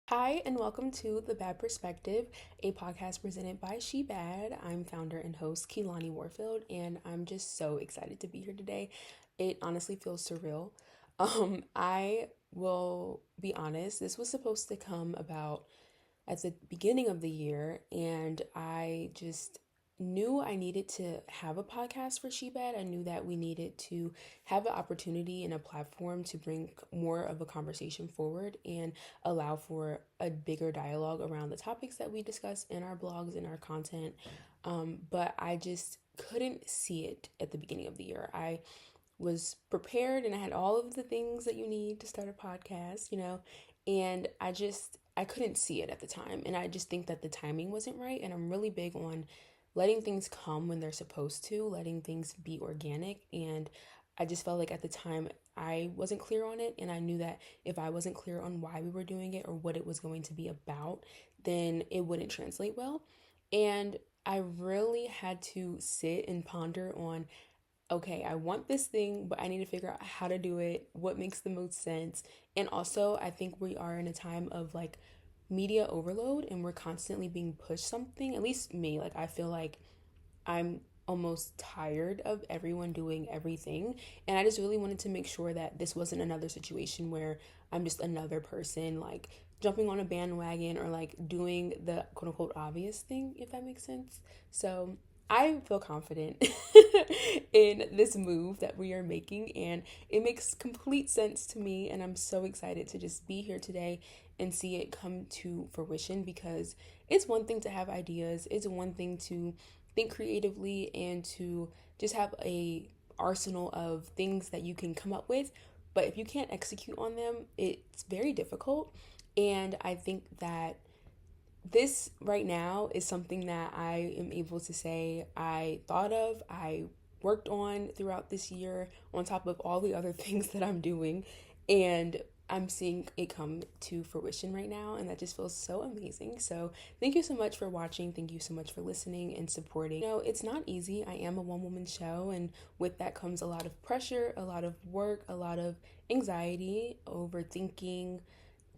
Hi, and welcome to The Bad Perspective, a podcast presented by She Bad. I'm founder and host Keylani Warfield, and I'm just so excited to be here today. It honestly feels surreal. I will be honest, this was supposed to come about at the beginning of the year, and I just knew I needed to have a podcast for Shebad. I knew that we needed to have an opportunity and a platform to bring more of a conversation forward and allow for a bigger dialogue around the topics that we discuss in our blogs and our content. But I just couldn't see it at the beginning of the year. I was prepared and I had all of the things that you need to start a podcast, and I couldn't see it at the time. And I just think that the timing wasn't right. And I'm really big on letting things come when they're supposed to, letting things be organic. And I just felt like at the time I wasn't clear on it. And I knew that if I wasn't clear on why we were doing it or what it was going to be about, then it wouldn't translate well. And I really had to sit and ponder on, okay, I want this thing, but I need to figure out how to do it, what makes the most sense. And also, I think we are in a time of like media overload and we're constantly being pushed something. At least me, like I feel like I'm almost tired of everyone doing everything. And I just really wanted to make sure that this wasn't another situation where I'm just another person like jumping on a bandwagon or like doing the quote unquote obvious thing, if that makes sense. So I feel confident in this move that we are making, and it makes complete sense to me. And I'm so excited to just be here today and see it come to fruition because it's one thing to have ideas, it's one thing to think creatively and to just have a arsenal of things that you can come up with, but if you can't execute on them, it's very difficult. And I think that this right now is something that I am able to say I thought of, I worked on throughout this year, on top of all the other things that I'm doing. And I'm seeing it come to fruition right now, and that just feels so amazing. So, thank you so much for watching. Thank you so much for listening and supporting. It's not easy. I am a one woman show, and with that comes a lot of pressure, a lot of work, a lot of anxiety, overthinking,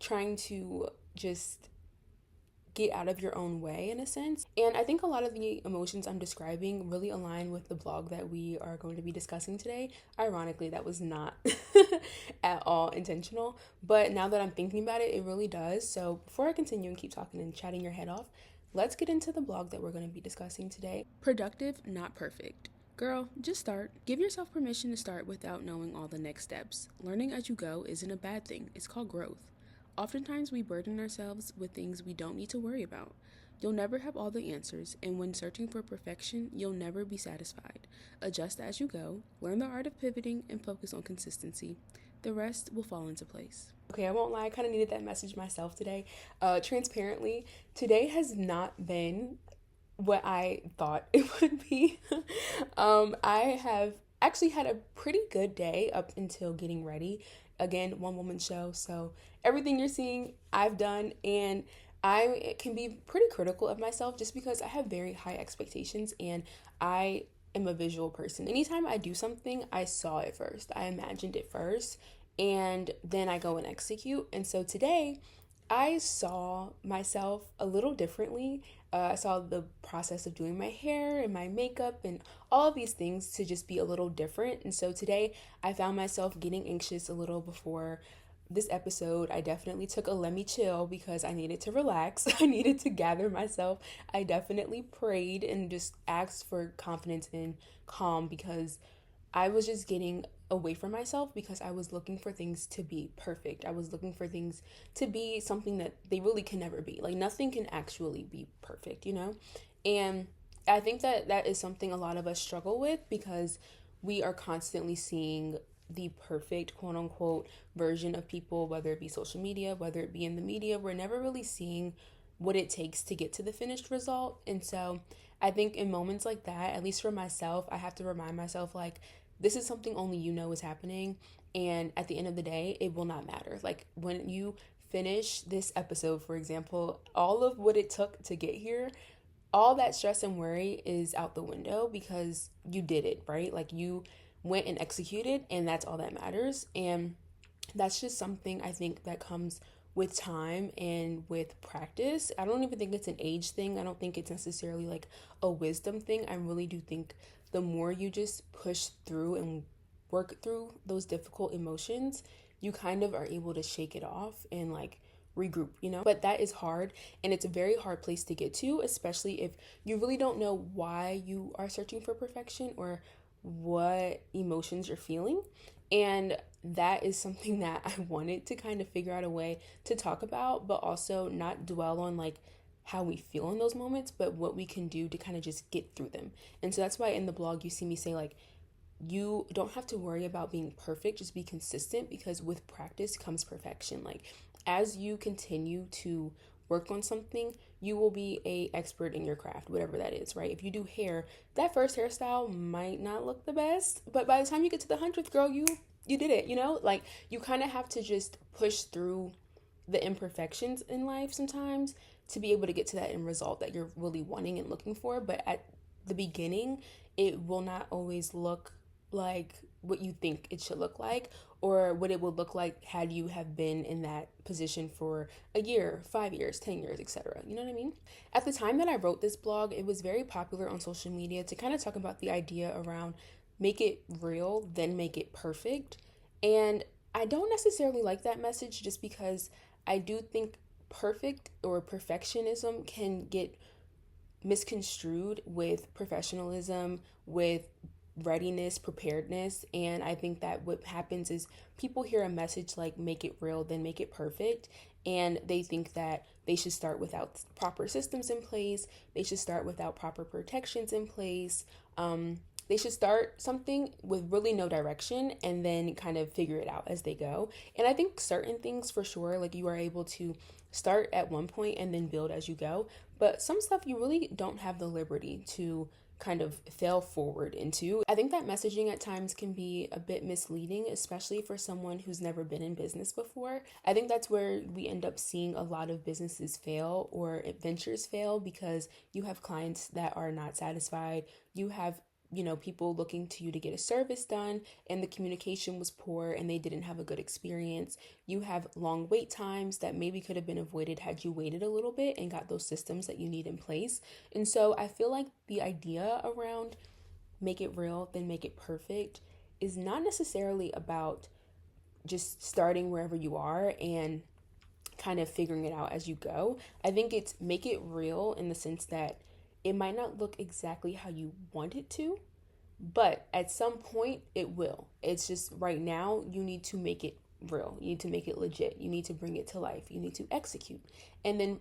trying to just get out of your own way in a sense. And I think a lot of the emotions I'm describing really align with the blog that we are going to be discussing today. Ironically, that was not at all intentional, but now that I'm thinking about it, it really does. So before I continue and keep talking and chatting your head off, let's get into the blog that we're going to be discussing today. Productive, not perfect. Girl, just start. Give yourself permission to start without knowing all the next steps. Learning as you go isn't a bad thing, it's called growth. Oftentimes, we burden ourselves with things we don't need to worry about. You'll never have all the answers, and when searching for perfection, you'll never be satisfied. Adjust as you go, learn the art of pivoting, and focus on consistency. The rest will fall into place. Okay, I won't lie, I kind of needed that message myself today. Transparently, today has not been what I thought it would be. I have actually had a pretty good day up until getting ready. Again, one woman show, so everything you're seeing, I've done, and I can be pretty critical of myself just because I have very high expectations and I am a visual person. Anytime I do something, I saw it first, I imagined it first, and then I go and execute. And so today, I saw myself a little differently. I saw the process of doing my hair and my makeup and all of these things to just be a little different. And so today I found myself getting anxious a little before this episode. I definitely took a let me chill because I needed to relax. I needed to gather myself. I definitely prayed and just asked for confidence and calm because I was just getting away from myself because I was looking for things to be perfect. I was looking for things to be something that they really can never be. Like nothing can actually be perfect. And I think that that is something a lot of us struggle with because we are constantly seeing the perfect quote unquote version of people, whether it be social media, whether it be in the media. We're never really seeing what it takes to get to the finished result. And so I think in moments like that, at least for myself, I have to remind myself like this is something only you know is happening, and at the end of the day it will not matter. Like when you finish this episode, for example, all of what it took to get here, all that stress and worry is out the window because you did it, right? Like you went and executed, and that's all that matters. And that's just something I think that comes with time and with practice. I don't even think it's an age thing. I don't think it's necessarily like a wisdom thing. I really do think the more you just push through and work through those difficult emotions, you kind of are able to shake it off and like regroup, you know? But that is hard, and it's a very hard place to get to, especially if you really don't know why you are searching for perfection or what emotions you're feeling. And that is something that I wanted to kind of figure out a way to talk about, but also not dwell on like how we feel in those moments, but what we can do to kind of just get through them. And so that's why in the blog you see me say like, you don't have to worry about being perfect, just be consistent, because with practice comes perfection. Like as you continue to work on something, you will be a expert in your craft, whatever that is, right? If you do hair, that first hairstyle might not look the best, but by the time you get to the 100th, girl, you did it, you know? Like you kind of have to just push through the imperfections in life sometimes to be able to get to that end result that you're really wanting and looking for. But at the beginning, it will not always look like what you think it should look like, or what it would look like had you have been in that position for a year, 5 years, 10 years, etc. You know what I mean? At the time that I wrote this blog, it was very popular on social media to kind of talk about the idea around make it real, then make it perfect. And I don't necessarily like that message, just because I do think perfect or perfectionism can get misconstrued with professionalism, with readiness, preparedness. And I think that what happens is people hear a message like make it real, then make it perfect. And they think that they should start without proper systems in place. They should start without proper protections in place. They should start something with really no direction and then kind of figure it out as they go. And I think certain things for sure, like you are able to start at one point and then build as you go. But some stuff you really don't have the liberty to kind of fail forward into. I think that messaging at times can be a bit misleading, especially for someone who's never been in business before. I think that's where we end up seeing a lot of businesses fail or ventures fail, because you have clients that are not satisfied. You have people looking to you to get a service done and the communication was poor and they didn't have a good experience. You have long wait times that maybe could have been avoided had you waited a little bit and got those systems that you need in place. And so I feel like the idea around make it real, then make it perfect is not necessarily about just starting wherever you are and kind of figuring it out as you go. I think it's make it real in the sense that it might not look exactly how you want it to, but at some point it will. It's just right now you need to make it real. You need to make it legit. You need to bring it to life. You need to execute. And then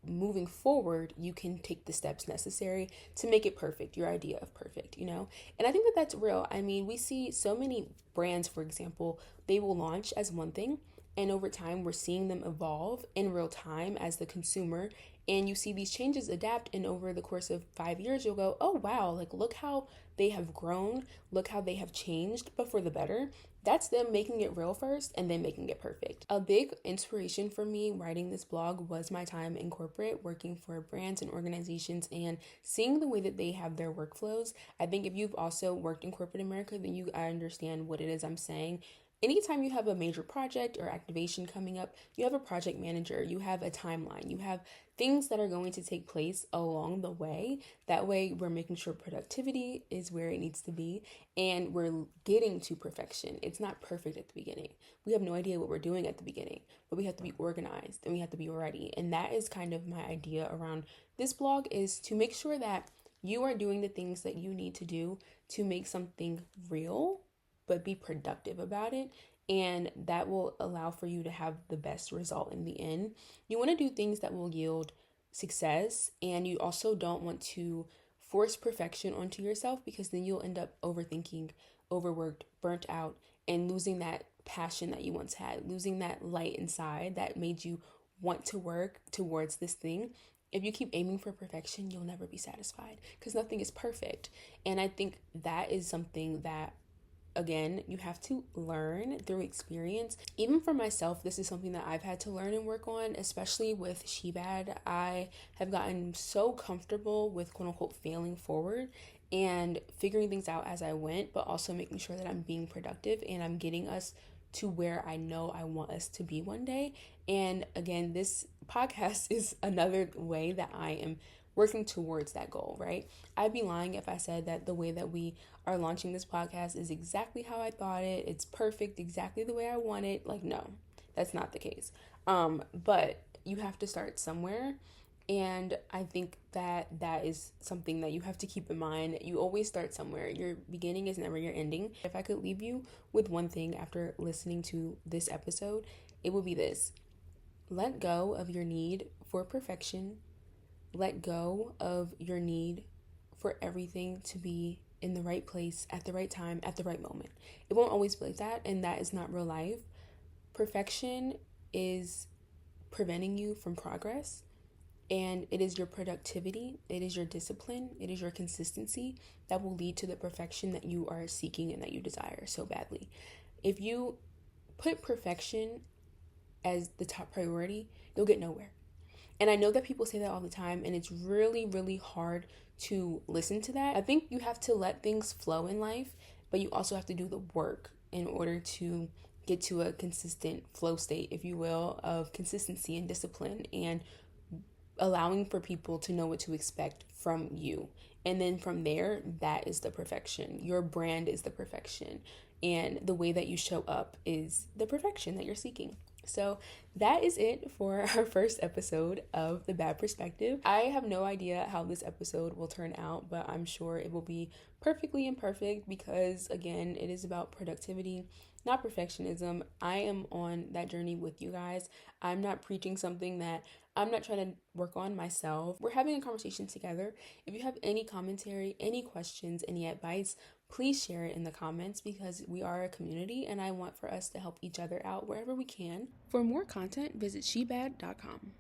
moving forward, you can take the steps necessary to make it perfect, your idea of perfect, you know? And I think that that's real. I mean, we see so many brands, for example, they will launch as one thing, and over time, we're seeing them evolve in real time as the consumer. And you see these changes adapt. And over the course of 5 years, you'll go, oh, wow, like look how they have grown. Look how they have changed, but for the better. That's them making it real first and then making it perfect. A big inspiration for me writing this blog was my time in corporate, working for brands and organizations and seeing the way that they have their workflows. I think if you've also worked in corporate America, then I understand what it is I'm saying. Anytime you have a major project or activation coming up, you have a project manager, you have a timeline, you have things that are going to take place along the way. That way, we're making sure productivity is where it needs to be and we're getting to perfection. It's not perfect at the beginning. We have no idea what we're doing at the beginning, but we have to be organized and we have to be ready. And that is kind of my idea around this blog, is to make sure that you are doing the things that you need to do to make something real, but be productive about it. And that will allow for you to have the best result in the end. You want to do things that will yield success, and you also don't want to force perfection onto yourself, because then you'll end up overthinking, overworked, burnt out, and losing that passion that you once had, losing that light inside that made you want to work towards this thing. If you keep aiming for perfection, you'll never be satisfied because nothing is perfect. And I think that is something that, again, you have to learn through experience. Even for myself, this is something that I've had to learn and work on, especially with Shebad. I have gotten so comfortable with quote unquote failing forward and figuring things out as I went, but also making sure that I'm being productive and I'm getting us to where I know I want us to be one day. And again, this podcast is another way that I am working towards that goal, right? I'd be lying if I said that the way that we are launching this podcast is exactly how I thought it. It's perfect, exactly the way I want it. Like, no, that's not the case. But you have to start somewhere. And I think that that is something that you have to keep in mind. You always start somewhere. Your beginning is never your ending. If I could leave you with one thing after listening to this episode, it would be this: let go of your need for perfection. Let go of your need for everything to be in the right place at the right time at the right moment. It won't always be like that, and that is not real life. Perfection is preventing you from progress, and it is your productivity, it is your discipline, it is your consistency that will lead to the perfection that you are seeking and that you desire so badly. If you put perfection as the top priority, you'll get nowhere. And I know that people say that all the time, and it's really, really hard to listen to that. I think you have to let things flow in life, but you also have to do the work in order to get to a consistent flow state, if you will, of consistency and discipline, and allowing for people to know what to expect from you. And then from there, that is the perfection. Your brand is the perfection. And the way that you show up is the perfection that you're seeking. So that is it for our first episode of The Bad Perspective. I have no idea how this episode will turn out, but I'm sure it will be perfectly imperfect because, again, it is about productivity, not perfectionism. I am on that journey with you guys. I'm not preaching something that I'm not trying to work on myself. We're having a conversation together. If you have any commentary, any questions, any advice, please share it in the comments because we are a community and I want for us to help each other out wherever we can. For more content, visit shebad.com.